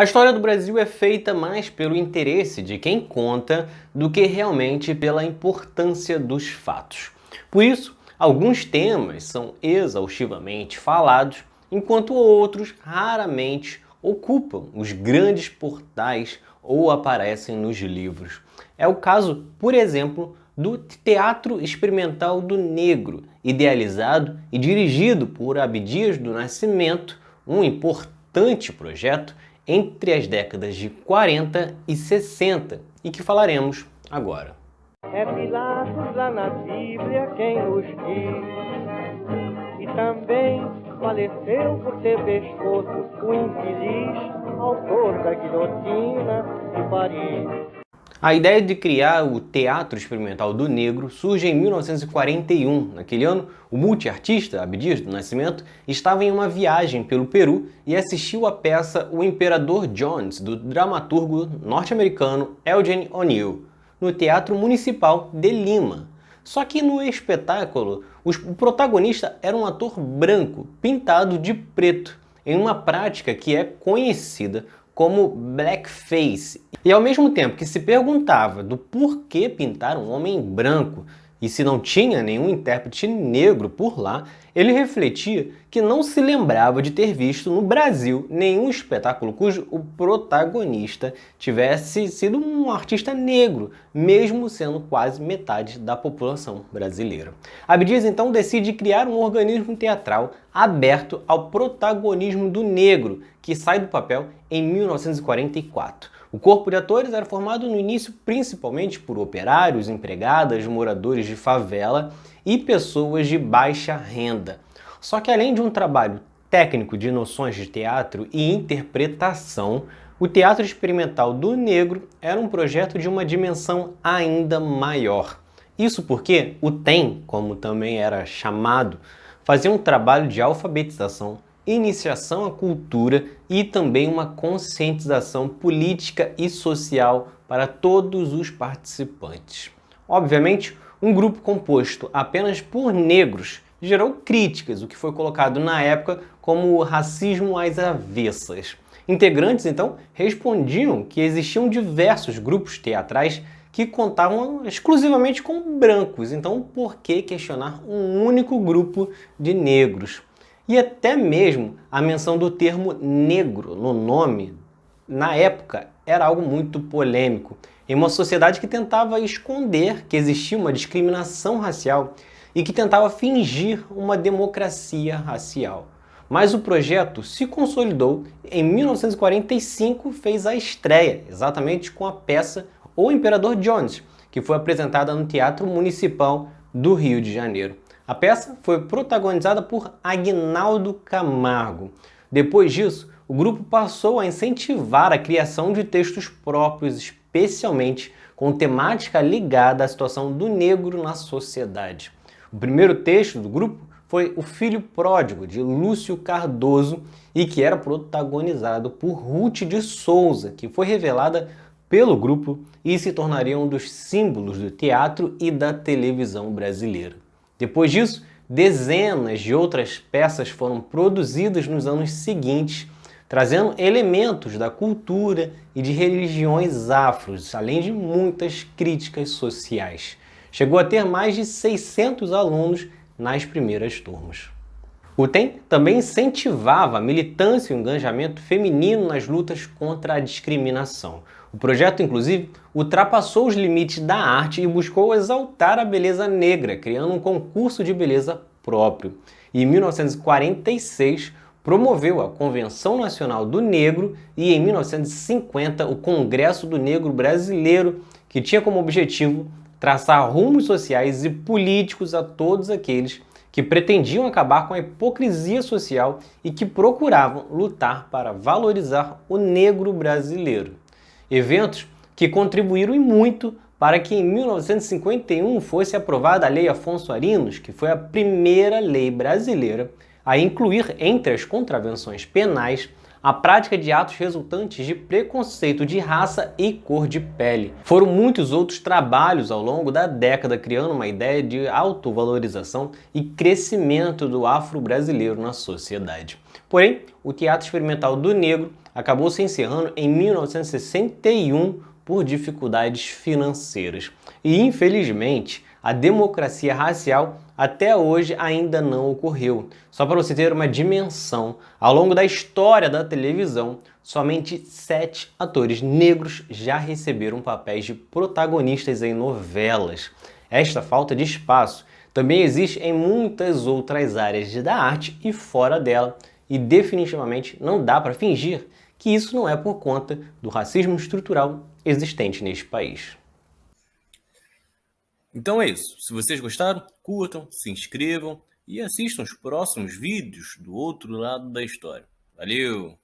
A história do Brasil é feita mais pelo interesse de quem conta do que realmente pela importância dos fatos. Por isso, alguns temas são exaustivamente falados, enquanto outros raramente ocupam os grandes portais ou aparecem nos livros. É o caso, por exemplo, do Teatro Experimental do Negro, idealizado e dirigido por Abdias do Nascimento, um importante projeto entre as décadas de 40 e 60 e que falaremos agora. É Pilatos lá na Bíblia quem nos diz, e também faleceu por ter pescoço o infeliz autor da guilhotina de Paris. A ideia de criar o Teatro Experimental do Negro surge em 1941. Naquele ano, o multiartista Abdias do Nascimento estava em uma viagem pelo Peru e assistiu à peça O Imperador Jones, do dramaturgo norte-americano Eugene O'Neill, no Teatro Municipal de Lima. Só que no espetáculo, o protagonista era um ator branco, pintado de preto, em uma prática que é conhecida como blackface. E ao mesmo tempo que se perguntava do porquê pintar um homem branco e se não tinha nenhum intérprete negro por lá, ele refletia que não se lembrava de ter visto no Brasil nenhum espetáculo cujo o protagonista tivesse sido um artista negro, mesmo sendo quase metade da população brasileira. Abdias então decide criar um organismo teatral aberto ao protagonismo do negro, que sai do papel em 1944. O corpo de atores era formado no início principalmente por operários, empregadas, moradores de favela e pessoas de baixa renda. Só que além de um trabalho técnico de noções de teatro e interpretação, o Teatro Experimental do Negro era um projeto de uma dimensão ainda maior. Isso porque o TEM, como também era chamado, fazia um trabalho de alfabetização, iniciação à cultura e também uma conscientização política e social para todos os participantes. Obviamente, um grupo composto apenas por negros gerou críticas, o que foi colocado na época como racismo às avessas. Integrantes, então, respondiam que existiam diversos grupos teatrais que contavam exclusivamente com brancos, então por que questionar um único grupo de negros? E até mesmo a menção do termo negro no nome, na época, era algo muito polêmico, em uma sociedade que tentava esconder que existia uma discriminação racial e que tentava fingir uma democracia racial. Mas o projeto se consolidou e em 1945 fez a estreia, exatamente com a peça O Imperador Jones, que foi apresentada no Teatro Municipal do Rio de Janeiro. A peça foi protagonizada por Aguinaldo Camargo. Depois disso, o grupo passou a incentivar a criação de textos próprios, especialmente com temática ligada à situação do negro na sociedade. O primeiro texto do grupo foi O Filho Pródigo, de Lúcio Cardoso, e que era protagonizado por Ruth de Souza, que foi revelada pelo grupo e se tornaria um dos símbolos do teatro e da televisão brasileira. Depois disso, dezenas de outras peças foram produzidas nos anos seguintes, trazendo elementos da cultura e de religiões afros, além de muitas críticas sociais. Chegou a ter mais de 600 alunos nas primeiras turmas. O TEM também incentivava a militância e o engajamento feminino nas lutas contra a discriminação. O projeto, inclusive, ultrapassou os limites da arte e buscou exaltar a beleza negra, criando um concurso de beleza próprio. E em 1946, promoveu a Convenção Nacional do Negro e, em 1950, o Congresso do Negro Brasileiro, que tinha como objetivo traçar rumos sociais e políticos a todos aqueles que pretendiam acabar com a hipocrisia social e que procuravam lutar para valorizar o negro brasileiro. Eventos que contribuíram e muito para que em 1951 fosse aprovada a Lei Afonso Arinos, que foi a primeira lei brasileira a incluir entre as contravenções penais a prática de atos resultantes de preconceito de raça e cor de pele. Foram muitos outros trabalhos ao longo da década criando uma ideia de autovalorização e crescimento do afro-brasileiro na sociedade. Porém, o Teatro Experimental do Negro acabou se encerrando em 1961 por dificuldades financeiras. E, infelizmente, a democracia racial até hoje ainda não ocorreu. Só para você ter uma dimensão, ao longo da história da televisão, somente 7 atores negros já receberam papéis de protagonistas em novelas. Esta falta de espaço também existe em muitas outras áreas da arte e fora dela, e definitivamente não dá para fingir que isso não é por conta do racismo estrutural existente neste país. Então é isso. Se vocês gostaram, curtam, se inscrevam e assistam os próximos vídeos do outro lado da história. Valeu!